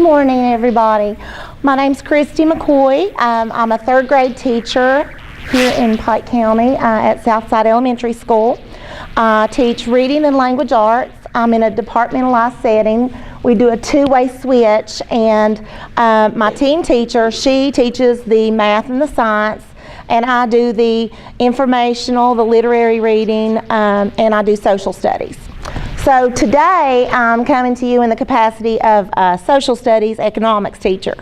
Good morning, everybody. My name's Christy McCoy. I'm a third grade teacher here in Pike County at Southside Elementary School. I teach reading and language arts. I'm in a departmentalized setting. We do a two-way switch, and my team teacher, she teaches the math and the science, and I do the informational, the literary reading, and I do social studies. So today I'm coming to you in the capacity of a social studies economics teacher.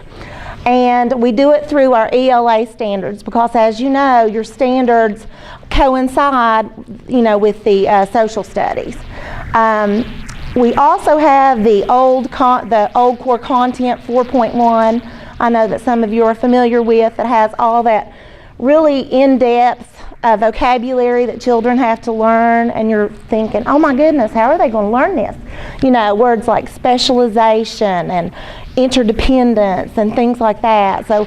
And we do it through our ELA standards because, as you know, your standards coincide, with the social studies. We also have the old core content 4.1. I know that some of you are familiar with. It has all that really in-depth vocabulary that children have to learn, and you're thinking, oh my goodness, how are they going to learn this? Words like specialization and interdependence and things like that. So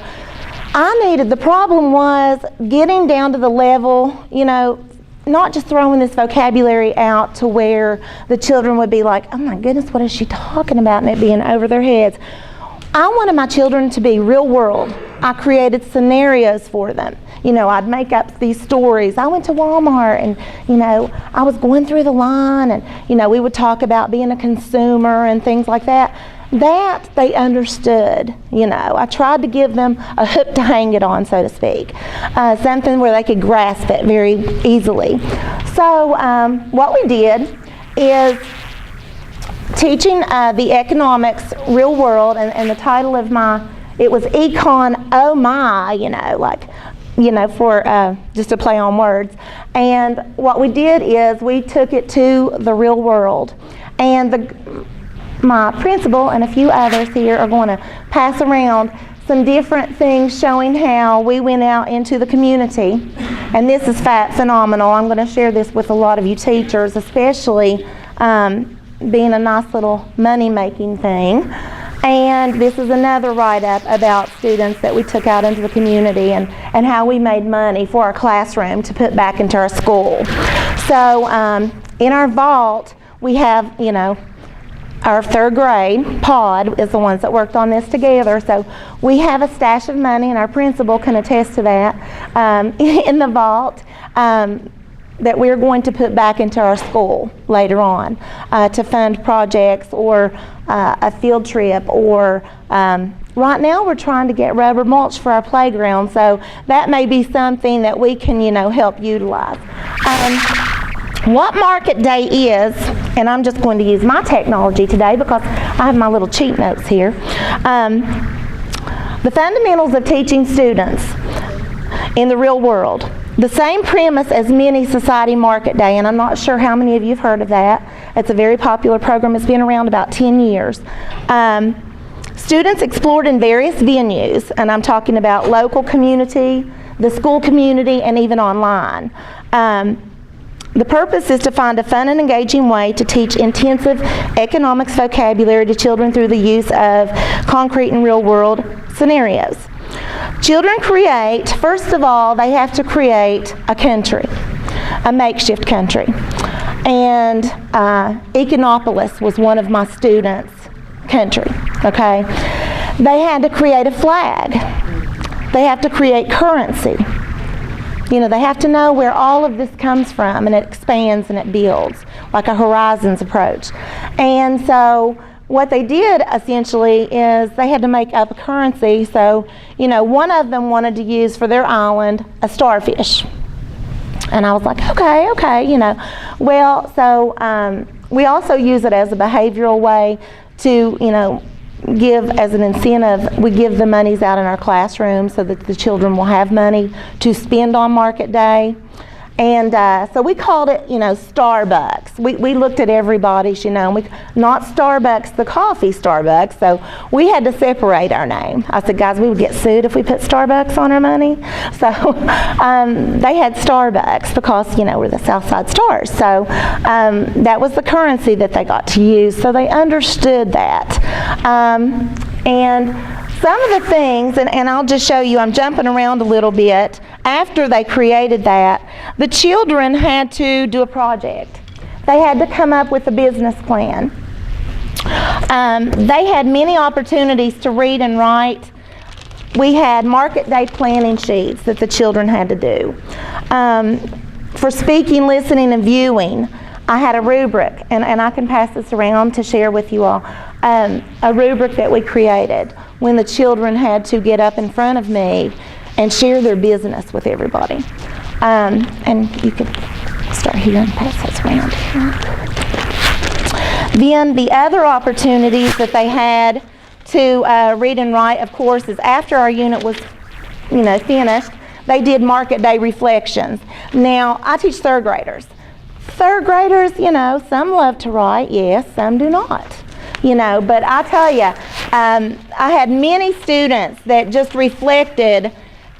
the problem was getting down to the level, not just throwing this vocabulary out to where the children would be like, oh my goodness, what is she talking about, and it being over their heads. I wanted my children to be real world. I created scenarios for them. I'd make up these stories. I went to Walmart and, I was going through the line and, we would talk about being a consumer and things like that. That they understood, I tried to give them a hook to hang it on, so to speak. Something where they could grasp it very easily. So what we did is teaching the economics real world, and the title of it was Econ, oh my, for just to play on words. And what we did is we took it to the real world. And my principal and a few others here are going to pass around some different things showing how we went out into the community. And this is phenomenal. I'm going to share this with a lot of you teachers, especially being a nice little money-making thing. And this is another write-up about students that we took out into the community and how we made money for our classroom to put back into our school. So in our vault, we have, our third grade pod is the ones that worked on this together. So we have a stash of money, and our principal can attest to that, in the vault that we're going to put back into our school later on to fund projects or a field trip, or right now we're trying to get rubber mulch for our playground, so that may be something that we can help utilize. What market day is, and I'm just going to use my technology today because I have my little cheat notes here. The fundamentals of teaching students in the real world. The same premise as Mini Society Market Day, and I'm not sure how many of you have heard of that. It's a very popular program. It's been around about 10 years. Students explored in various venues, and I'm talking about local community, the school community, and even online. The purpose is to find a fun and engaging way to teach intensive economics vocabulary to children through the use of concrete and real-world scenarios. Children create, first of all, they have to create a country, a makeshift country. And Econopolis was one of my students' country, okay? They had to create a flag. They have to create currency. They have to know where all of this comes from, and it expands and it builds, like a horizons approach. And so what they did essentially is they had to make up a currency. So, one of them wanted to use for their island a starfish. And I was like, okay, Well, so we also use it as a behavioral way to, give as an incentive. We give the monies out in our classroom so that the children will have money to spend on market day. And so we called it, Starbucks. We looked at everybody's, not Starbucks, the coffee Starbucks. So we had to separate our name. I said, guys, we would get sued if we put Starbucks on our money. So they had Starbucks because, we're the Southside Stars. So that was the currency that they got to use. So they understood that. And some of the things, and I'll just show you, I'm jumping around a little bit. After they created that, the children had to do a project. They had to come up with a business plan. They had many opportunities to read and write. We had market day planning sheets that the children had to do. For speaking, listening, and viewing, I had a rubric, and I can pass this around to share with you all, a rubric that we created when the children had to get up in front of me and share their business with everybody. And you could start here and pass this around here. Then the other opportunities that they had to read and write, of course, is after our unit was, finished, they did market day reflections. Now, I teach third graders. Third graders, some love to write, yes, some do not. But I tell you, I had many students that just reflected,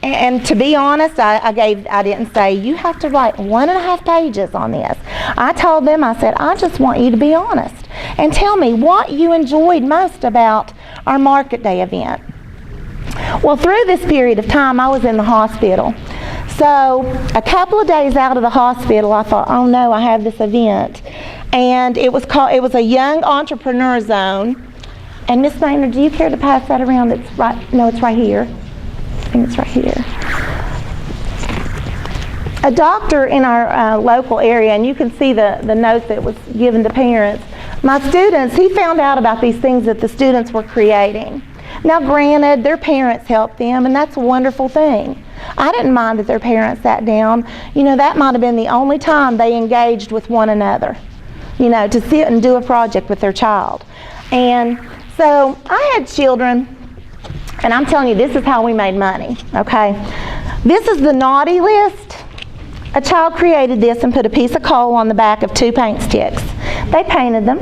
and to be honest, I didn't say, you have to write 1.5 pages on this. I told them, I said, I just want you to be honest and tell me what you enjoyed most about our market day event. Well, through this period of time, I was in the hospital. So a couple of days out of the hospital, I thought, oh no, I have this event. And it was a Young Entrepreneur Zone. And Miss Maynard, do you care to pass that around? It's right here. I think it's right here. A doctor in our local area, and you can see the note that was given to parents. My students, he found out about these things that the students were creating. Now granted, their parents helped them, and that's a wonderful thing. I didn't mind that their parents sat down. That might have been the only time they engaged with one another, to sit and do a project with their child. And so I had children, and I'm telling you, this is how we made money, okay? This is the naughty list. A child created this and put a piece of coal on the back of 2 paint sticks. They painted them.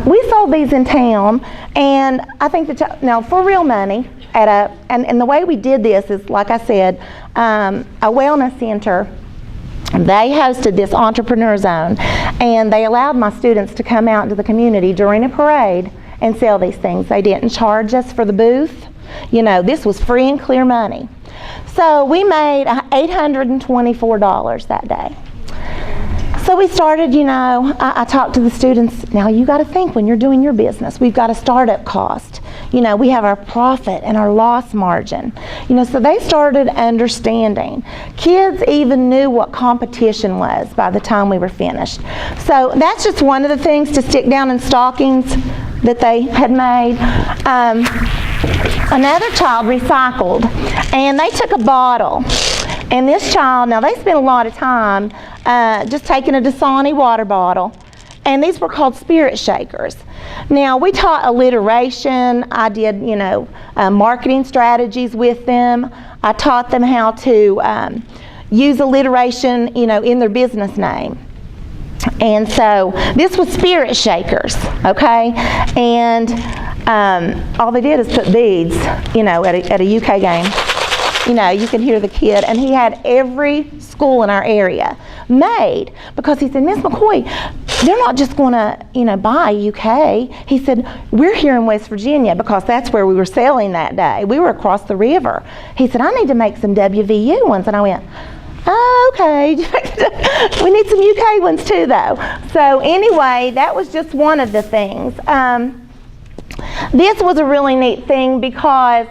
We sold these in town, and I think now for real money, and the way we did this is, like I said, a wellness center. They hosted this entrepreneur zone, and they allowed my students to come out into the community during a parade and sell these things. They didn't charge us for the booth. This was free and clear money. So we made $824 that day. So we started, I talked to the students, now you got to think when you're doing your business, we've got a startup cost. We have our profit and our loss margin. So they started understanding. Kids even knew what competition was by the time we were finished. So that's just one of the things to stick down in stockings that they had made. Another child recycled, and they took a bottle. And this child, now they spent a lot of time just taking a Dasani water bottle, and these were called spirit shakers. Now we taught alliteration. I did, marketing strategies with them. I taught them how to use alliteration, in their business name. And so this was spirit shakers, okay? And all they did is put beads, at a UK game. You can hear the kid, and he had every school in our area made, because he said, Miss McCoy, they're not just going to, buy UK. He said, we're here in West Virginia, because that's where we were selling that day. We were across the river. He said, I need to make some WVU ones, and I went, oh, okay. We need some UK ones too, though. So anyway, that was just one of the things. This was a really neat thing, because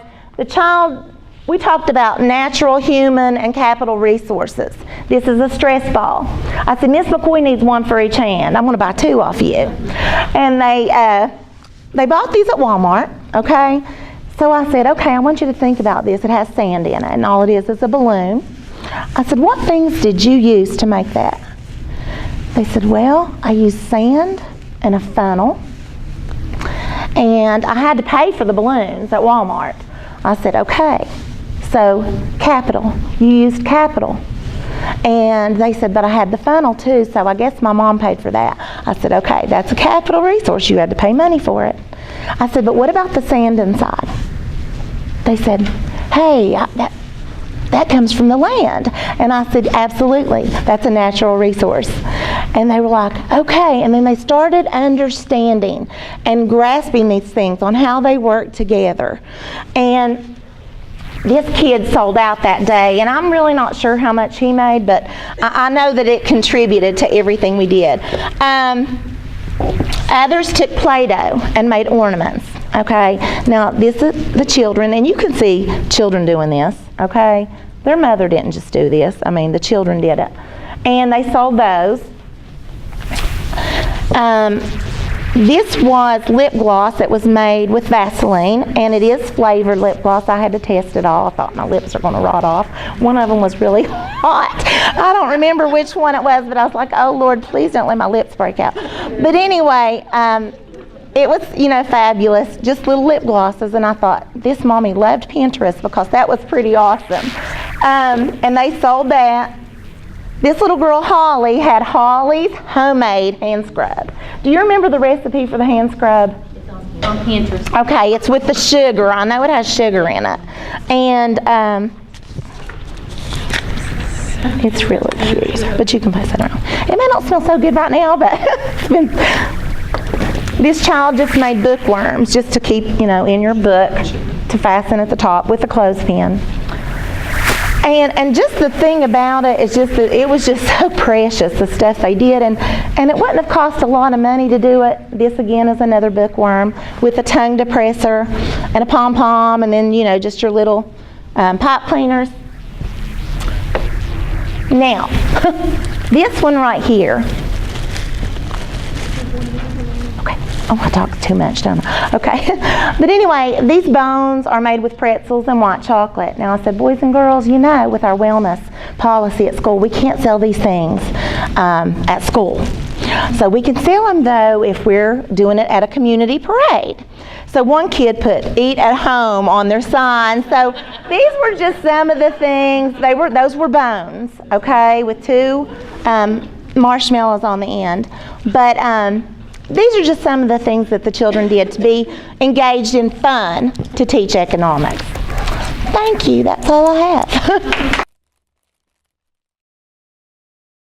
we talked about natural, human, and capital resources. This is a stress ball. I said, Miss McCoy needs one for each hand. I'm going to buy 2 off you. And they bought these at Walmart, okay? So I said, okay, I want you to think about this. It has sand in it, and all it is a balloon. I said, what things did you use to make that? They said, well, I used sand and a funnel, and I had to pay for the balloons at Walmart. I said, okay, so capital, you used capital. And they said, but I had the funnel too, so I guess my mom paid for that. I said, okay, that's a capital resource, you had to pay money for it. I said, but what about the sand inside? They said, hey, that comes from the land. And I said, absolutely, that's a natural resource. And they were like, okay. And then they started understanding and grasping these things on how they work together. And this kid sold out that day, and I'm really not sure how much he made, but I know that it contributed to everything we did. Others took Play-Doh and made ornaments, okay? Now, this is the children, and you can see children doing this, okay? Their mother didn't just do this. I mean, the children did it. And they sold those. This was lip gloss that was made with Vaseline, and it is flavored lip gloss. I had to test it all. I thought my lips are going to rot off. One of them was really hot. I don't remember which one it was, but I was like, oh, Lord, please don't let my lips break out. But anyway, it was, you know, fabulous, just little lip glosses, and I thought, this mommy loved Pinterest because that was pretty awesome. And they sold that. This little girl, Holly, had Holly's homemade hand scrub. Do you remember the recipe for the hand scrub? It's on Pinterest. Okay, it's with the sugar. I know it has sugar in it. And it's really cute, but you can pass it around. It may not smell so good right now, but it's been... This child just made bookworms just to keep, you know, in your book to fasten at the top with a clothespin. And just the thing about it is just that it was just so precious, the stuff they did, and it wouldn't have cost a lot of money to do it. This again is another bookworm with a tongue depressor and a pom-pom, and then, you know, just your little pipe cleaners. Now, this one right here. Okay. Oh, I talked too much, don't I? Okay. But anyway, these bones are made with pretzels and white chocolate. Now, I said, boys and girls, you know, with our wellness policy at school, we can't sell these things at school. So we can sell them, though, if we're doing it at a community parade. So one kid put "Eat at Home" on their sign. So these were just some of the things. Those were bones, okay, with two marshmallows on the end. But these are just some of the things that the children did to be engaged in fun to teach economics. Thank you. That's all I have.